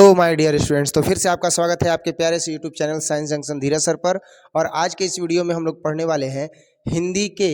Hello my dear students, तो फिर से आपका स्वागत है आपके प्यारे से यूट्यूब चैनल साइंस जंक्शन धीरज सर पर। और आज के इस वीडियो में हम लोग पढ़ने वाले हैं हिंदी के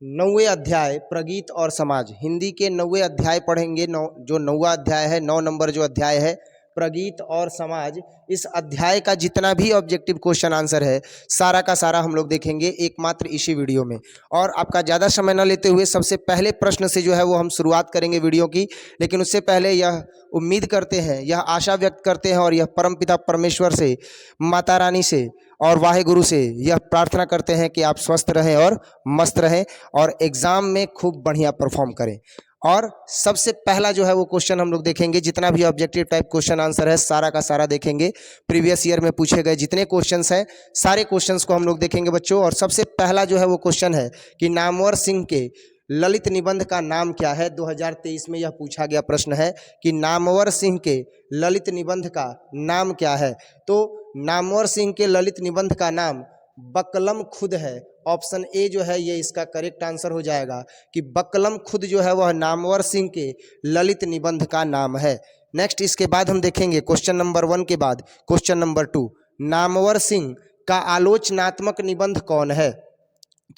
9वें अध्याय प्रगीत और समाज। हिंदी के 9वें अध्याय पढ़ेंगे। जो 9वां अध्याय है, 9 नंबर जो अध्याय है प्रगीत और समाज, इस अध्याय का जितना भी ऑब्जेक्टिव क्वेश्चन आंसर है सारा का सारा हम लोग देखेंगे एकमात्र इसी वीडियो में। और आपका ज़्यादा समय न लेते हुए सबसे पहले प्रश्न से जो है वो हम शुरुआत करेंगे वीडियो की। लेकिन उससे पहले यह उम्मीद करते हैं, यह आशा व्यक्त करते हैं और यह परमपिता परमेश्वर से, माता रानी से और वाहेगुरु से यह प्रार्थना करते हैं कि आप स्वस्थ रहें और मस्त रहें और एग्ज़ाम में खूब बढ़िया परफॉर्म करें। और सबसे पहला जो है वो क्वेश्चन हम लोग देखेंगे, जितना भी ऑब्जेक्टिव टाइप क्वेश्चन आंसर है सारा का सारा देखेंगे। प्रीवियस ईयर में पूछे गए जितने क्वेश्चंस हैं सारे क्वेश्चंस को हम लोग देखेंगे बच्चों। और सबसे पहला जो है वो क्वेश्चन है कि नामवर सिंह के ललित निबंध का नाम क्या है। 2023 में यह पूछा गया प्रश्न है कि नामवर सिंह के ललित निबंध का नाम क्या है। तो नामवर सिंह के ललित निबंध का नाम बकलम खुद है। ऑप्शन ए जो है ये इसका करेक्ट आंसर हो जाएगा कि बकलम खुद जो है वह नामवर सिंह के ललित निबंध का नाम है। नेक्स्ट, इसके बाद हम देखेंगे क्वेश्चन नंबर 1 के बाद क्वेश्चन नंबर 2, नामवर सिंह का आलोचनात्मक निबंध कौन है।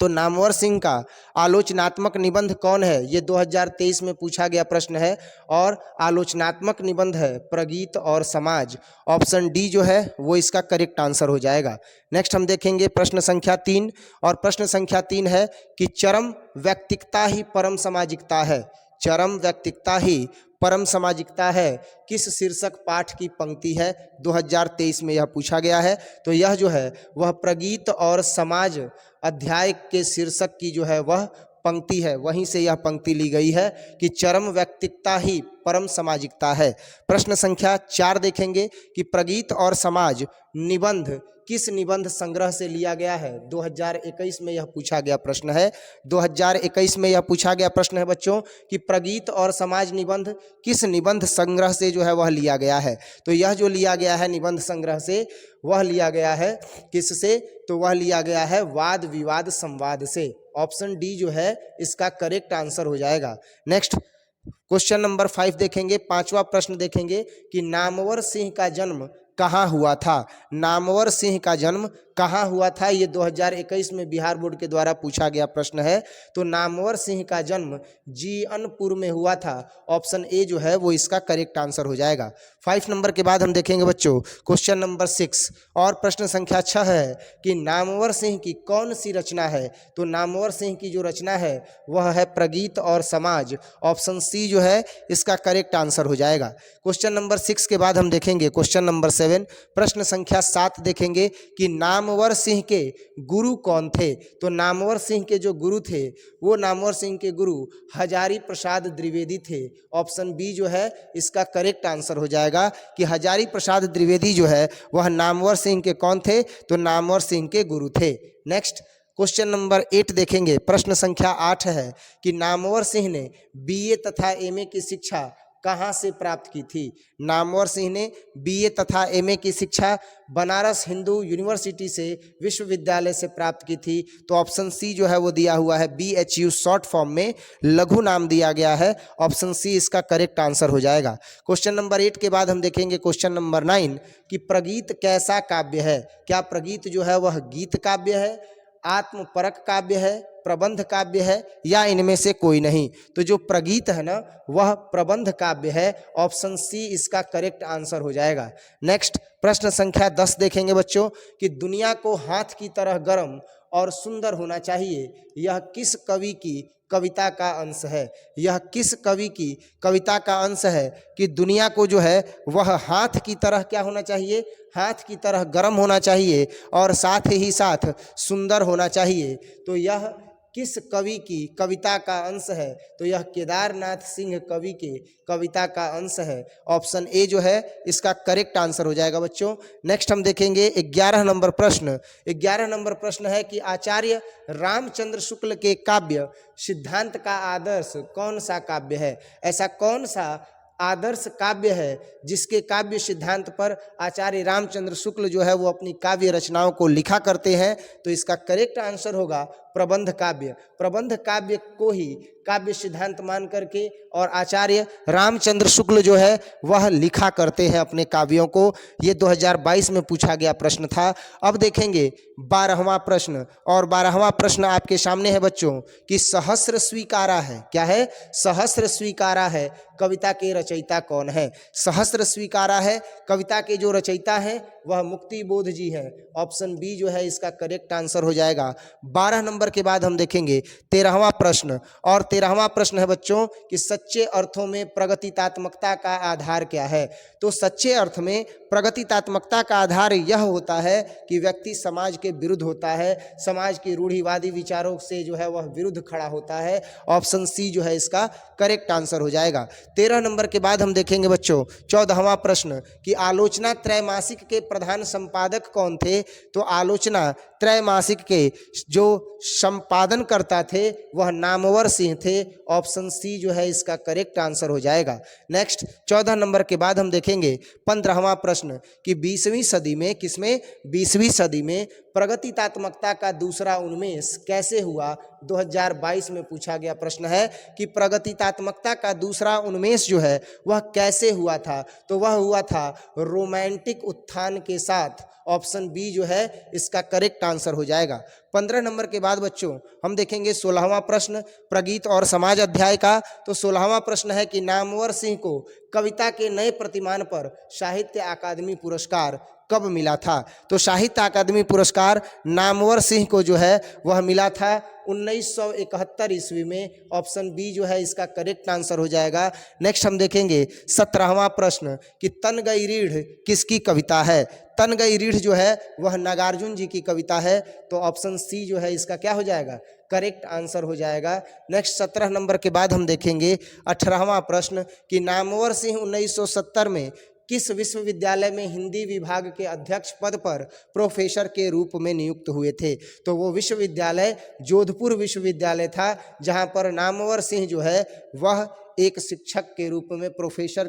तो नामवर सिंह का आलोचनात्मक निबंध कौन है, ये 2023 में पूछा गया प्रश्न है। और आलोचनात्मक निबंध है प्रगीत और समाज। ऑप्शन डी जो है वो इसका करेक्ट आंसर हो जाएगा। नेक्स्ट हम देखेंगे प्रश्न संख्या 3, और प्रश्न संख्या 3 है कि चरम व्यक्तिकता ही परम सामाजिकता है। चरम व्यक्तिकता ही परम सामाजिकता है किस शीर्षक पाठ की पंक्ति है। 2023 में यह पूछा गया है। तो यह जो है वह प्रगीत और समाज अध्याय के शीर्षक की जो है वह पंक्ति है, वहीं से यह पंक्ति ली गई है कि चरम व्यक्तिकता ही परम सामाजिकता है। प्रश्न संख्या 4 देखेंगे कि प्रगीत और समाज निबंध किस निबंध संग्रह से लिया गया है। 2021 में यह पूछा गया प्रश्न है। 2021 में यह पूछा गया प्रश्न है बच्चों कि प्रगीत और समाज निबंध किस निबंध संग्रह से जो है वह लिया गया है। तो यह जो लिया गया है निबंध संग्रह से, वह लिया गया है किससे, तो वह लिया गया है वाद विवाद संवाद से। ऑप्शन डी जो है इसका करेक्ट आंसर हो जाएगा। नेक्स्ट क्वेश्चन नंबर 5 देखेंगे, 5वां प्रश्न देखेंगे कि नामवर सिंह का जन्म कहाँ हुआ था। नामवर सिंह का जन्म कहाँ हुआ था, ये 2021 में बिहार बोर्ड के द्वारा पूछा गया प्रश्न है। तो नामवर सिंह का जन्म जीअनपुर में हुआ था। ऑप्शन ए जो है वो इसका करेक्ट आंसर हो जाएगा। 5 नंबर के बाद हम देखेंगे बच्चों क्वेश्चन नंबर 6, और प्रश्न संख्या 6 है कि नामवर सिंह की कौन सी रचना है। तो नामवर सिंह की जो रचना है वह है प्रगीत और समाज। ऑप्शन सी जो है इसका करेक्ट आंसर हो जाएगा। क्वेश्चन नंबर 6 के बाद हम देखेंगे क्वेश्चन नंबर 7। प्रश्न संख्या 7 देखेंगे कि नामवर सिंह के गुरु कौन थे। तो नामवर सिंह के जो गुरु थे वो नामवर सिंह के गुरु हजारी प्रसाद द्विवेदी थे। ऑप्शन बी जो है इसका करेक्ट आंसर हो जाएगा कि हजारी प्रसाद द्विवेदी जो है वह नामवर सिंह के कौन थे, तो नामवर सिंह के गुरु थे। नेक्स्ट क्वेश्चन नंबर 8 देखेंगे। प्रश्न संख्या 8 है कि नामवर सिंह ने बीए तथा एमए की शिक्षा कहाँ से प्राप्त की थी। नामवर सिंह ने बीए तथा एमए की शिक्षा बनारस हिंदू यूनिवर्सिटी से विश्वविद्यालय से प्राप्त की थी। तो ऑप्शन सी जो है वो दिया हुआ है BHU, शॉर्ट फॉर्म में लघु नाम दिया गया है। ऑप्शन सी इसका करेक्ट आंसर हो जाएगा। क्वेश्चन नंबर 8 के बाद हम देखेंगे क्वेश्चन नंबर 9 कि प्रगीत कैसा काव्य है। क्या प्रगीत जो है वह गीत काव्य है, आत्मपरक काव्य है, प्रबंध काव्य है, या इनमें से कोई नहीं। तो जो प्रगीत है ना वह प्रबंध काव्य है। ऑप्शन सी इसका करेक्ट आंसर हो जाएगा। नेक्स्ट प्रश्न संख्या 10 देखेंगे बच्चों कि दुनिया को हाथ की तरह गर्म और सुंदर होना चाहिए, यह किस कवि की कविता का अंश है। यह किस कवि की कविता का अंश है कि दुनिया को जो है वह हाथ की तरह क्या होना चाहिए, हाथ की तरह गर्म होना चाहिए और साथ ही साथ सुंदर होना चाहिए। तो यह किस कवि की कविता का अंश है, तो यह केदारनाथ सिंह कवि के कविता का अंश है। ऑप्शन ए जो है इसका करेक्ट आंसर हो जाएगा बच्चों। नेक्स्ट हम देखेंगे 11 नंबर प्रश्न। 11 नंबर प्रश्न है कि आचार्य रामचंद्र शुक्ल के काव्य सिद्धांत का आदर्श कौन सा काव्य है। ऐसा कौन सा आदर्श काव्य है जिसके काव्य सिद्धांत पर आचार्य रामचंद्र शुक्ल जो है वो अपनी काव्य रचनाओं को लिखा करते हैं। तो इसका करेक्ट आंसर होगा प्रबंध काव्य। प्रबंध काव्य को ही काव्य सिद्धांत मान करके और आचार्य रामचंद्र शुक्ल जो है वह लिखा करते हैं अपने काव्यों को। ये 2022 में पूछा गया प्रश्न था। अब देखेंगे 12वां प्रश्न, और 12वां प्रश्न आपके सामने है बच्चों कि सहस्र स्वीकारा है। क्या है? सहस्र स्वीकारा है, कविता के रचयिता कौन है? सहस्र स्वीकारा है, कविता के जो रचयिता हैं वह मुक्ति बोध जी हैं। ऑप्शन बी जो है इसका करेक्ट आंसर हो जाएगा। 12 नंबर के बाद हम देखेंगे 13वां प्रश्न, और 13वां प्रश्न है बच्चों कि सच्चे अर्थों में प्रगतितात्मकता का आधार क्या है? तो सच्चे अर्थ में प्रगतितात्मकता का आधार यह होता है कि व्यक्ति समाज के विरुद्ध होता है, समाज के रूढ़िवादी विचारों से जो है वह विरुद्ध खड़ा होता है। ऑप्शन सी जो है इसका करेक्ट आंसर हो जाएगा। 13 नंबर के बाद हम देखेंगे बच्चों 14वां प्रश्न कि आलोचना त्रैमासिक के प्रधान संपादक कौन थे? तो आलोचना त्रैमासिक के जो संपादन करता थे वह नामवर सिंह थे। ऑप्शन सी जो है इसका करेक्ट आंसर हो जाएगा। नेक्स्ट 14 नंबर के बाद हम देखेंगे 15वां प्रश्न कि 20वीं सदी में, किसमें? 20वीं सदी में प्रगतितात्मकता का दूसरा उन्मेष कैसे हुआ? 2022 में पूछा गया प्रश्न है कि प्रगतितात्मकता का दूसरा उन्मेष जो है वह कैसे हुआ था? तो वह हुआ था रोमांटिक उत्थान के साथ। ऑप्शन बी जो है इसका करेक्ट आंसर हो जाएगा। 15 नंबर के बाद बच्चों हम देखेंगे 16वां प्रश्न प्रगीत और समाज अध्याय का। तो 16वां प्रश्न है कि नामवर सिंह को कविता के नए प्रतिमान पर साहित्य अकादमी पुरस्कार कब मिला था? तो साहित्य अकादमी पुरस्कार नामवर सिंह को जो है वह मिला था 1971 ईस्वी में। ऑप्शन बी जो है इसका करेक्ट आंसर हो जाएगा। नेक्स्ट हम देखेंगे 17वां प्रश्न कि तन गई रीढ़ किसकी कविता है? तन गई रीढ़ जो है वह नागार्जुन जी की कविता है। तो ऑप्शन सी जो है इसका क्या हो जाएगा? करेक्ट आंसर हो जाएगा। नेक्स्ट 17 नंबर के बाद हम देखेंगे 18वां प्रश्न कि नामवर सिंह 1970 में किस विश्वविद्यालय में हिंदी विभाग के अध्यक्ष पद पर प्रोफेसर के रूप में नियुक्त हुए थे? तो वो विश्वविद्यालय जोधपुर विश्वविद्यालय था, जहां पर नामवर सिंह जो है वह एक शिक्षक के रूप में, प्रोफेसर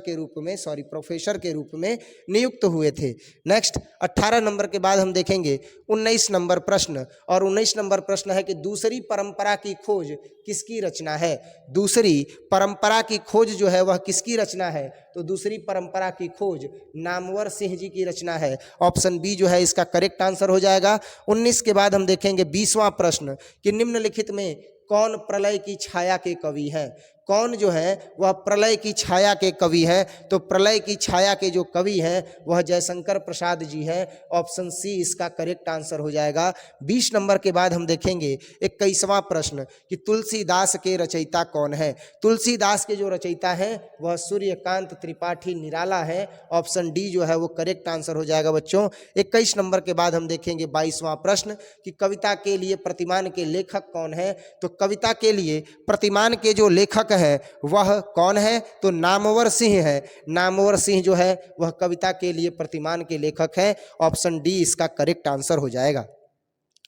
के रूप में नियुक्त हुए थे। नेक्स्ट 18 नंबर के बाद हम देखेंगे 19 नंबर प्रश्न, और 19 नंबर प्रश्न है कि दूसरी परंपरा की खोज किसकी रचना है? दूसरी परंपरा की खोज जो है वह किसकी रचना है? तो दूसरी परंपरा की खोज नामवर सिंह जी की रचना है। ऑप्शन बी जो है इसका करेक्ट आंसर हो जाएगा। 19 के बाद हम देखेंगे 20वां प्रश्न कि निम्नलिखित में कौन प्रलय की छाया के कवि हैं? कौन जो है वह प्रलय की छाया के कवि हैं? तो प्रलय की छाया के जो कवि हैं वह जयशंकर प्रसाद जी हैं। ऑप्शन सी इसका करेक्ट आंसर हो जाएगा। 20 नंबर के बाद हम देखेंगे 21वां प्रश्न कि तुलसीदास के रचयिता कौन है? तुलसीदास के जो रचयिता हैं वह सूर्यकांत त्रिपाठी निराला है। ऑप्शन डी जो है वो करेक्ट आंसर हो जाएगा बच्चों। 21 नंबर के बाद हम देखेंगे 22वां प्रश्न कि कविता के लिए प्रतिमान के लेखक कौन है? तो कविता के लिए प्रतिमान के जो लेखक है वह कौन है? तो नामवर सिंह है। नामवर सिंह जो है वह कविता के लिए प्रतिमान के लेखक हैं। ऑप्शन डी इसका करेक्ट आंसर हो जाएगा।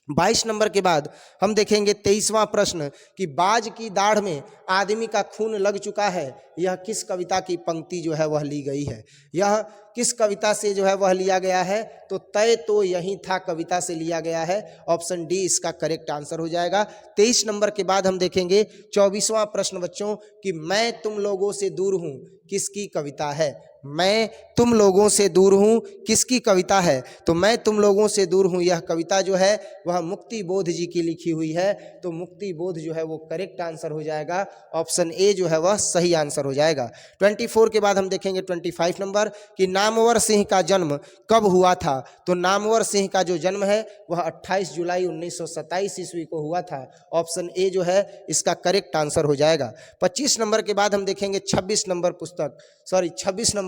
22 नंबर के बाद हम देखेंगे 23वां प्रश्न कि बाज की दाढ़ में आदमी का खून लग चुका है, यह किस कविता की पंक्ति जो है वह ली गई है? यह किस कविता से जो है वह लिया गया है? तो तय तो यही था कविता से लिया गया है। ऑप्शन डी इसका करेक्ट आंसर हो जाएगा। 23 नंबर के बाद हम देखेंगे 24वां प्रश्न बच्चों कि मैं तुम लोगों से दूर हूँ किसकी कविता है? मैं तुम लोगों से दूर हूँ किसकी कविता है? तो मैं तुम लोगों से दूर हूँ यह कविता जो है वह मुक्ति बोध जी की लिखी हुई है। तो मुक्ति बोध जो है वो करेक्ट आंसर हो जाएगा। ऑप्शन ए जो है वह सही आंसर हो जाएगा। 24 के बाद हम देखेंगे 25 नंबर कि नामवर सिंह का जन्म कब हुआ था? तो नामवर सिंह का जो जन्म है वह 28 जुलाई 1927 ईस्वी को हुआ था। ऑप्शन ए जो है इसका करेक्ट आंसर हो जाएगा। 25 नंबर के बाद हम देखेंगे 26 नंबर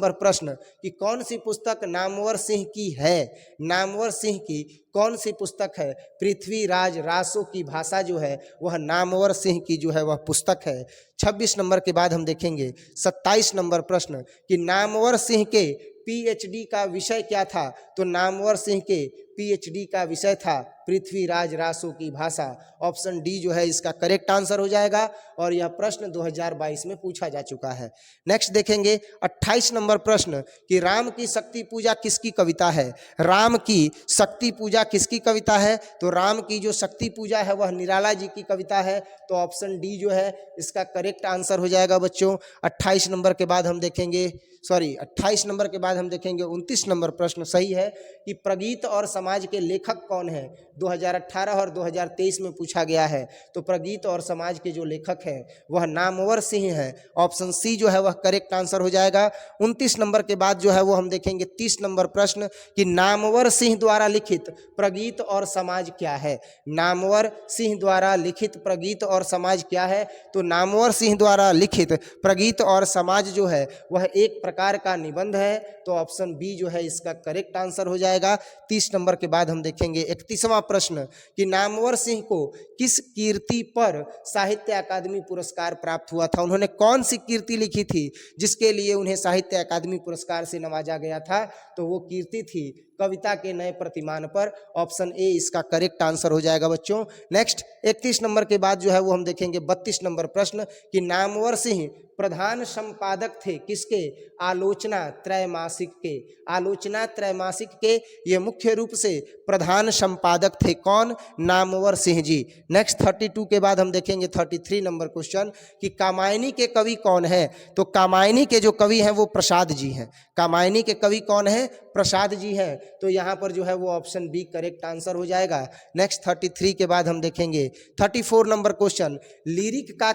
प्रश्न कि कौन सी पुस्तक नामवर सिंह की है? नामवर सिंह की कौन सी पुस्तक है? पृथ्वीराज रासो की भाषा जो है वह नामवर सिंह की जो है वह पुस्तक है। 26 नंबर के बाद हम देखेंगे 27 नंबर प्रश्न कि नामवर सिंह के पीएचडी का विषय क्या था? तो नामवर सिंह के पीएचडी का विषय था पृथ्वीराज रासो की भाषा। ऑप्शन डी जो है इसका करेक्ट आंसर हो जाएगा और यह प्रश्न 2022 में पूछा जा चुका है। नेक्स्ट देखेंगे 28 नंबर प्रश्न कि राम की शक्ति पूजा किसकी कविता है। राम की शक्ति पूजा किसकी कविता है, तो राम की जो शक्ति पूजा है वह निराला जी की कविता है। तो ऑप्शन डी जो है इसका करेक्ट आंसर हो जाएगा बच्चों। 28 नंबर के बाद हम देखेंगे 28 नंबर के बाद हम देखेंगे 29 नंबर प्रश्न सही है कि प्रगीत और समाज के लेखक कौन है। 2018 और 2023 में पूछा गया है। तो प्रगीत और समाज के जो लेखक हैं वह नामवर सिंह हैं। ऑप्शन सी जो है वह करेक्ट आंसर हो जाएगा। 29 नंबर के बाद जो है वो हम देखेंगे 30 नंबर प्रश्न कि नामवर सिंह द्वारा लिखित प्रगीत और समाज क्या है। नामवर सिंह द्वारा लिखित प्रगीत और समाज क्या है, तो नामवर सिंह द्वारा लिखित प्रगीत और समाज जो है वह एक प्रकार का निबंध है। तो ऑप्शन बी जो है इसका करेक्ट आंसर हो जाएगा। 30 नंबर के बाद हम देखेंगे 31वां प्रश्न कि नामवर सिंह को किस कीर्ति पर साहित्य अकादमी पुरस्कार प्राप्त हुआ था। उन्होंने कौन सी कीर्ति लिखी थी जिसके लिए उन्हें साहित्य अकादमी पुरस्कार से नवाजा गया था, तो वो कीर्ति थी कविता के नए प्रतिमान पर। ऑप्शन ए इसका करेक्ट आंसर हो जाएगा बच्चों। नेक्स्ट 31 नंबर के बाद जो है वो हम देखेंगे 32 नंबर प्रश्न कि नामवर सिंह प्रधान संपादक थे किसके, आलोचना त्रैमासिक के। आलोचना त्रैमासिक के ये मुख्य रूप से प्रधान संपादक थे कौन, नामवर सिंह जी। नेक्स्ट 32 के बाद हम देखेंगे 33 नंबर क्वेश्चन कि कामायनी के कवि कौन है। तो कामायनी के जो कवि हैं वो प्रसाद जी हैं। कामायनी के कवि कौन है, प्रसाद जी हैं। तो यहाँ पर जो है वो ऑप्शन बी करेक्ट आंसर हो जाएगा। नेक्स्ट 33 के बाद हम देखेंगे 34 नंबर क्वेश्चन लिरिक का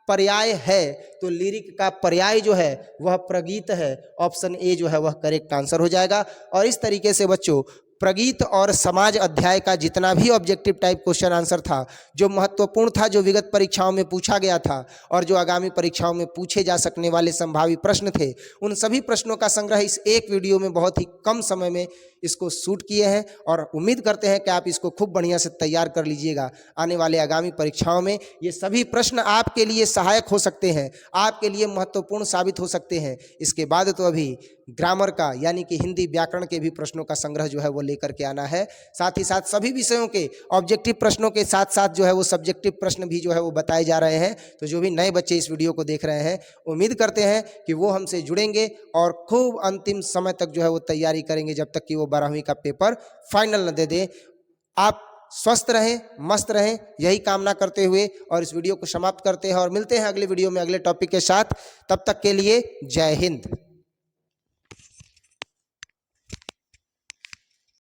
पर्याय है, तो लिरिक का पर्याय जो है वह प्रगीत है। ऑप्शन ए जो है वह करेक्ट आंसर हो जाएगा। और इस तरीके से बच्चों प्रगीत और समाज अध्याय का जितना भी ऑब्जेक्टिव टाइप क्वेश्चन आंसर था, जो महत्वपूर्ण था, जो विगत परीक्षाओं में पूछा गया था और जो आगामी परीक्षाओं में पूछे जा सकने वाले संभावित प्रश्न थे, उन सभी प्रश्नों का संग्रह इस एक वीडियो में बहुत ही कम समय में इसको शूट किए हैं। और उम्मीद करते हैं कि आप इसको खूब बढ़िया से तैयार कर लीजिएगा। आने वाले आगामी परीक्षाओं में ये सभी प्रश्न आपके लिए सहायक हो सकते हैं, आपके लिए महत्वपूर्ण साबित हो सकते हैं। इसके बाद तो अभी ग्रामर का यानी कि हिंदी व्याकरण के भी प्रश्नों का संग्रह जो है वो लेकर के आना है। साथ ही साथ सभी विषयों के ऑब्जेक्टिव प्रश्नों के साथ साथ जो है वो सब्जेक्टिव प्रश्न भी जो है वो बताए जा रहे हैं। तो जो भी नए बच्चे इस वीडियो को देख रहे हैं, उम्मीद करते हैं कि वो हमसे जुड़ेंगे और खूब अंतिम समय तक जो है वो तैयारी करेंगे जब तक कि वो 12वीं का पेपर फाइनल न दे दें। आप स्वस्थ रहें, मस्त रहें, यही कामना करते हुए और इस वीडियो को समाप्त करते हैं और मिलते हैं अगले वीडियो में अगले टॉपिक के साथ। तब तक के लिए जय हिंद।